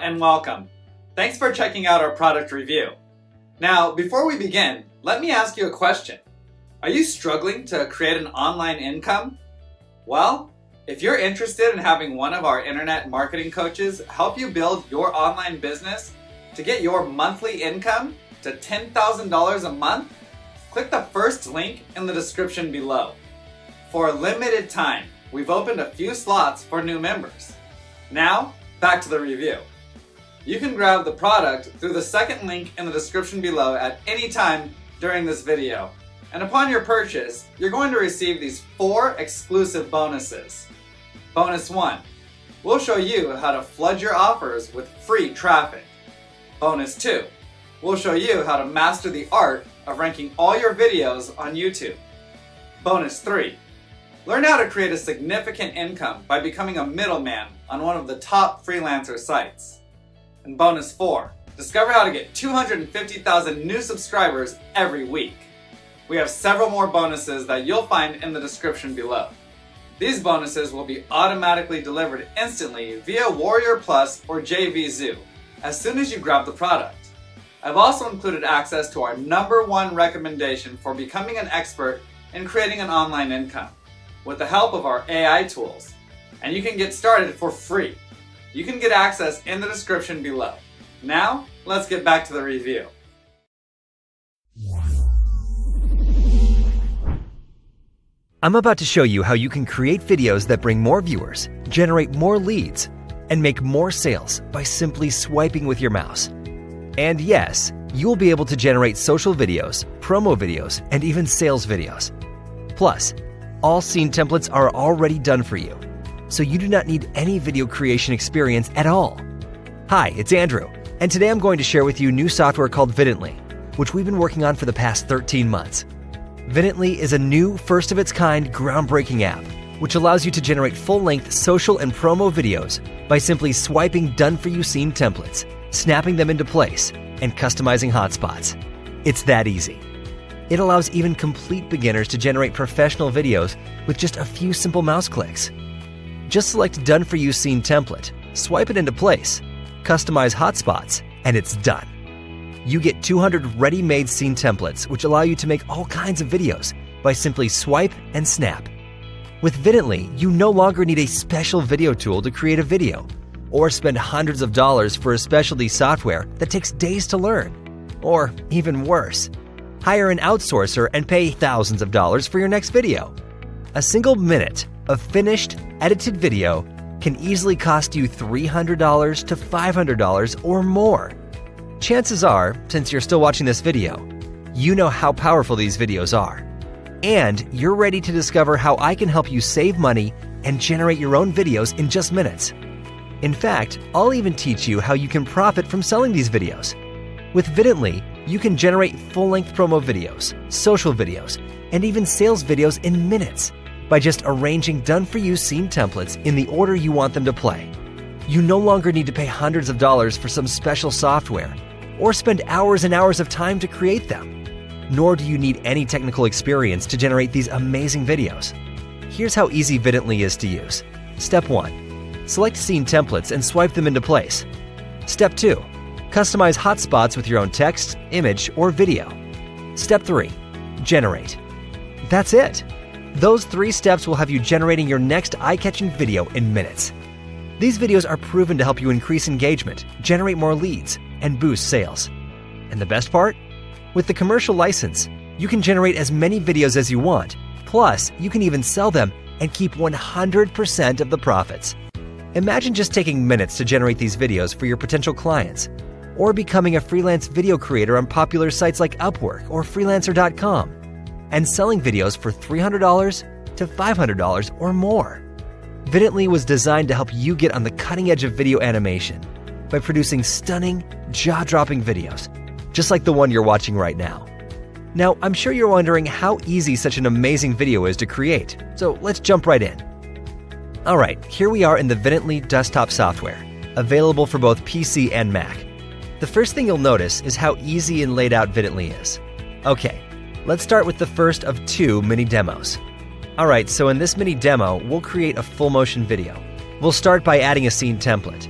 and welcome. Thanks for checking out our product review. Now, before we begin, let me ask you a question. Are you struggling to create an online income? Well, if you're interested in having one of our internet marketing coaches help you build your online business to get your monthly income to $10,000 a month, click the first link in the description below. For a limited time, we've opened a few slots for new members. Now, back to the review. You can grab the product through the second link in the description below at any time during this video. And upon your purchase, you're going to receive these 4 exclusive bonuses. Bonus 1, we'll show you how to flood your offers with free traffic. Bonus 2, we'll show you how to master the art of ranking all your videos on YouTube. Bonus 3, learn how to create a significant income by becoming a middleman on one of the top freelancer sites. And bonus 4, discover how to get 250,000 new subscribers every week. We have several more bonuses that you'll find in the description below. These bonuses will be automatically delivered instantly via Warrior Plus or JVZoo as soon as you grab the product. I've also included access to our #1 recommendation for becoming an expert in creating an online income with the help of our AI tools. And you can get started for free. You can get access in the description below. Now, let's get back to the review. I'm about to show you how you can create videos that bring more viewers, generate more leads, and make more sales by simply swiping with your mouse. And yes, you'll be able to generate social videos, promo videos, and even sales videos. Plus, all scene templates are already done for you, so you do not need any video creation experience at all. Hi, it's Andrew, and today I'm going to share with you new software called Vidently, which we've been working on for the past 13 months. Vidently is a new, first-of-its-kind, groundbreaking app, which allows you to generate full-length social and promo videos by simply swiping done-for-you scene templates, snapping them into place, and customizing hotspots. It's that easy. It allows even complete beginners to generate professional videos with just a few simple mouse clicks. Just select Done For You Scene Template, swipe it into place, customize hotspots, and it's done. You get 200 ready-made scene templates which allow you to make all kinds of videos by simply swipe and snap. With Vidently, you no longer need a special video tool to create a video, or spend hundreds of dollars for a specialty software that takes days to learn. Or even worse, hire an outsourcer and pay thousands of dollars for your next video. A single minute of finished, edited video can easily cost you $300 to $500 or more. Chances are, since you're still watching this video, you know how powerful these videos are. And you're ready to discover how I can help you save money and generate your own videos in just minutes. In fact, I'll even teach you how you can profit from selling these videos. With Vidently, you can generate full-length promo videos, social videos, and even sales videos in minutes by just arranging done-for-you scene templates in the order you want them to play. You no longer need to pay hundreds of dollars for some special software or spend hours and hours of time to create them. Nor do you need any technical experience to generate these amazing videos. Here's how easy Vidently is to use. Step 1. Select scene templates and swipe them into place. Step 2. Customize hotspots with your own text, image, or video. Step 3. Generate. That's it. Those 3 steps will have you generating your next eye-catching video in minutes. These videos are proven to help you increase engagement, generate more leads, and boost sales. And the best part? With the commercial license, you can generate as many videos as you want. Plus, you can even sell them and keep 100% of the profits. Imagine just taking minutes to generate these videos for your potential clients, or becoming a freelance video creator on popular sites like Upwork or Freelancer.com, and selling videos for $300 to $500 or more. Vidently was designed to help you get on the cutting edge of video animation by producing stunning, jaw-dropping videos, just like the one you're watching right now. Now, I'm sure you're wondering how easy such an amazing video is to create, so let's jump right in. Alright, here we are in the Vidently desktop software, available for both PC and Mac. The first thing you'll notice is how easy and laid out Vidently is. Okay, let's start with the first of 2 mini demos. Alright, so in this mini demo, we'll create a full motion video. We'll start by adding a scene template.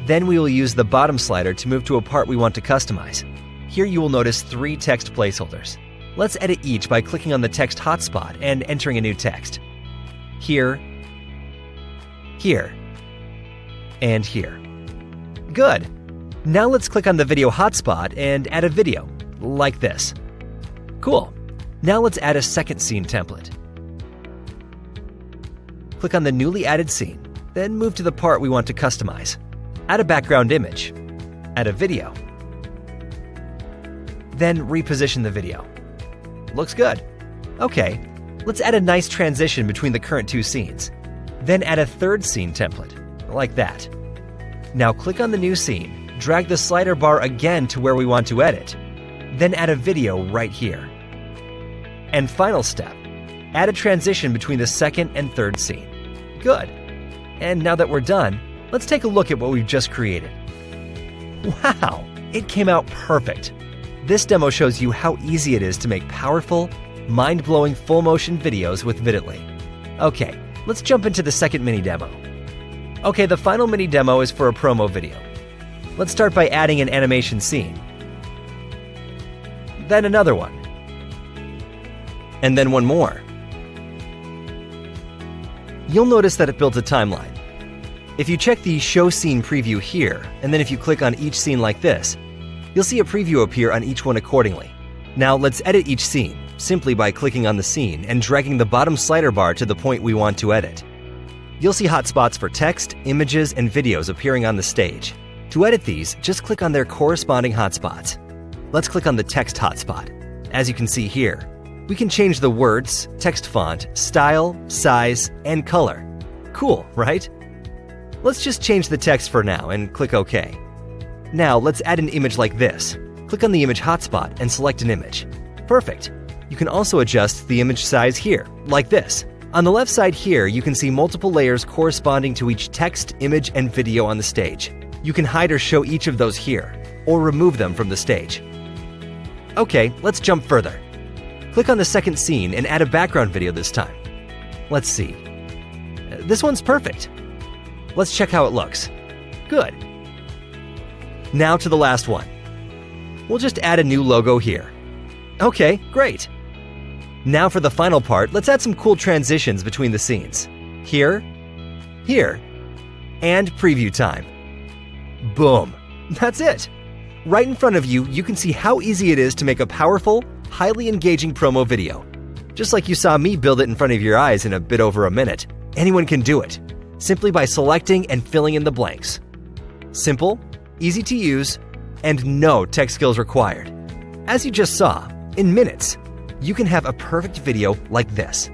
Then we will use the bottom slider to move to a part we want to customize. Here you will notice 3 text placeholders. Let's edit each by clicking on the text hotspot and entering a new text. Here, here, and here. Good. Now let's click on the video hotspot and add a video, like this. Cool. Now let's add a second scene template. Click on the newly added scene, then move to the part we want to customize. Add a background image. Add a video. Then reposition the video. Looks good. Okay, let's add a nice transition between the current 2 scenes. Then add a third scene template, like that. Now click on the new scene, drag the slider bar again to where we want to edit, then add a video right here. And final step, add a transition between the second and third scene. Good. And now that we're done, let's take a look at what we've just created. Wow, it came out perfect. This demo shows you how easy it is to make powerful, mind-blowing full-motion videos with Vidently. Okay, let's jump into the second mini demo. Okay, the final mini demo is for a promo video. Let's start by adding an animation scene. Then another one. And then one more. You'll notice that it built a timeline. If you check the Show Scene preview here, and then if you click on each scene like this, you'll see a preview appear on each one accordingly. Now let's edit each scene, simply by clicking on the scene and dragging the bottom slider bar to the point we want to edit. You'll see hotspots for text, images, and videos appearing on the stage. To edit these, just click on their corresponding hotspots. Let's click on the text hotspot. As you can see here, we can change the words, text font, style, size, and color. Cool, right? Let's just change the text for now and click OK. Now let's add an image like this. Click on the image hotspot and select an image. Perfect. You can also adjust the image size here, like this. On the left side here, you can see multiple layers corresponding to each text, image, and video on the stage. You can hide or show each of those here, or remove them from the stage. Okay, let's jump further. Click on the second scene and add a background video this time. Let's see. This one's perfect. Let's check how it looks. Good. Now to the last one. We'll just add a new logo here. Okay, great. Now for the final part, let's add some cool transitions between the scenes. Here, here, and preview time. Boom. That's it. Right in front of you, you can see how easy it is to make a powerful, highly engaging promo video. Just like you saw me build it in front of your eyes in a bit over a minute, anyone can do it, simply by selecting and filling in the blanks. Simple, easy to use, and no tech skills required. As you just saw, in minutes, you can have a perfect video like this.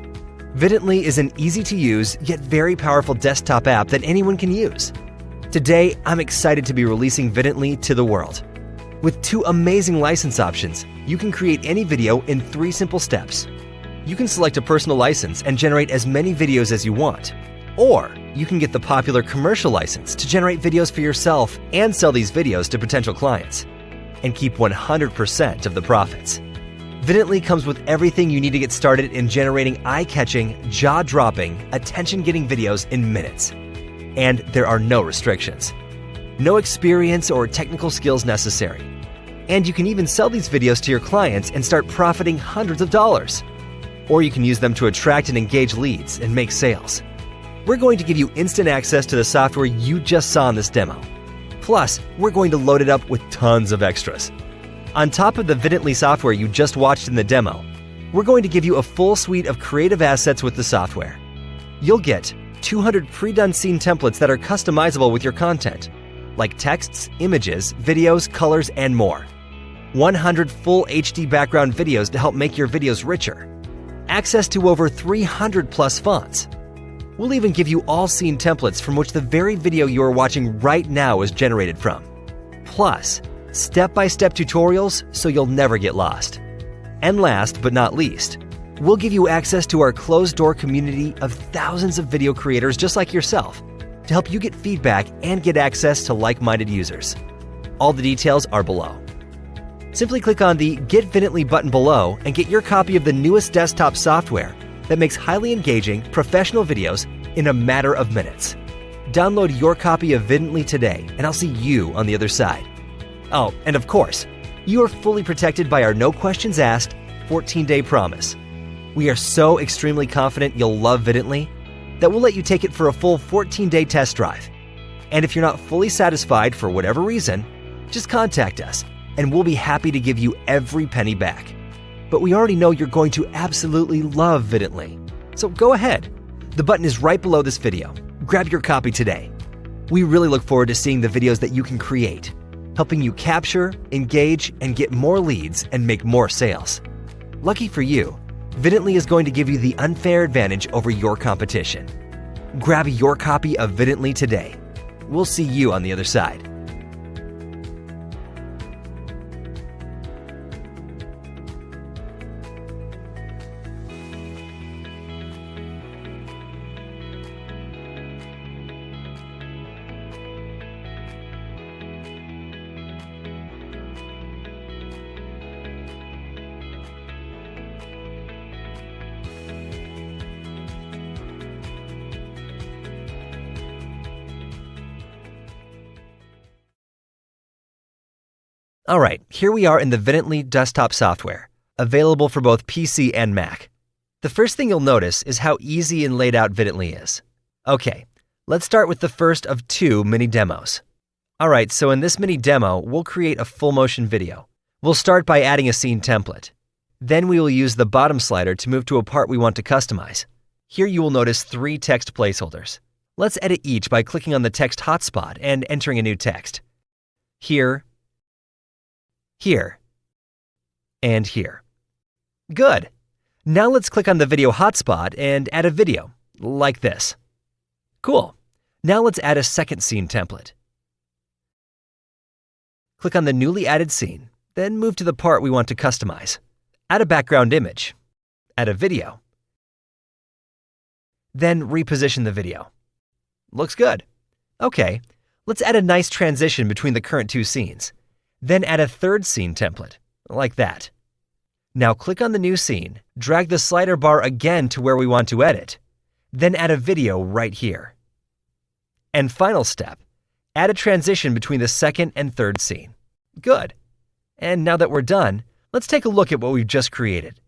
Vidently is an easy-to-use yet very powerful desktop app that anyone can use. Today, I'm excited to be releasing Vidently to the world. With 2 amazing license options, you can create any video in 3 simple steps. You can select a personal license and generate as many videos as you want. Or you can get the popular commercial license to generate videos for yourself and sell these videos to potential clients. And keep 100% of the profits. Vidently comes with everything you need to get started in generating eye-catching, jaw-dropping, attention-getting videos in minutes. And there are no restrictions. No experience or technical skills necessary. And you can even sell these videos to your clients and start profiting hundreds of dollars. Or you can use them to attract and engage leads and make sales. We're going to give you instant access to the software you just saw in this demo. Plus, we're going to load it up with tons of extras. On top of the Vidently software you just watched in the demo, we're going to give you a full suite of creative assets with the software. You'll get 200 pre-done scene templates that are customizable with your content, like texts, images, videos, colors, and more. 100 full HD background videos to help make your videos richer. Access to over 300 plus fonts. We'll even give you all scene templates from which the very video you are watching right now is generated from. Plus, step-by-step tutorials so you'll never get lost. And last but not least, we'll give you access to our closed-door community of thousands of video creators just like yourself to help you get feedback and get access to like-minded users. All the details are below. Simply click on the Get Vidently button below and get your copy of the newest desktop software that makes highly engaging, professional videos in a matter of minutes. Download your copy of Vidently today, and I'll see you on the other side. Oh, and of course, you are fully protected by our no questions asked 14-day promise. We are so extremely confident you'll love Vidently that we'll let you take it for a full 14-day test drive. And if you're not fully satisfied for whatever reason, just contact us and we'll be happy to give you every penny back. But we already know you're going to absolutely love Vidently. So go ahead. The button is right below this video. Grab your copy today. We really look forward to seeing the videos that you can create, helping you capture, engage, and get more leads and make more sales. Lucky for you, Vidently is going to give you the unfair advantage over your competition. Grab your copy of Vidently today. We'll see you on the other side. All right, here we are in the Vidently desktop software, available for both PC and Mac. The first thing you'll notice is how easy and laid out Vidently is. Okay, let's start with the first of 2 mini demos. All right, so in this mini demo, we'll create a full motion video. We'll start by adding a scene template. Then we will use the bottom slider to move to a part we want to customize. Here you will notice 3 text placeholders. Let's edit each by clicking on the text hotspot and entering a new text. Here, here, and here. Good. Now let's click on the video hotspot and add a video, like this. Cool. Now let's add a second scene template. Click on the newly added scene, then move to the part we want to customize. Add a background image. Add a video. Then reposition the video. Looks good. Okay, let's add a nice transition between the current 2 scenes. Then add a third scene template, like that. Now click on the new scene, drag the slider bar again to where we want to edit, then add a video right here. And final step, add a transition between the second and third scene. Good. And now that we're done, let's take a look at what we've just created.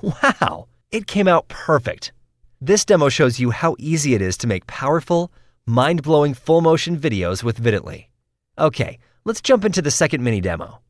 Wow, it came out perfect. This demo shows you how easy it is to make powerful, mind-blowing full motion videos with Vidently. Okay, let's jump into the second mini demo.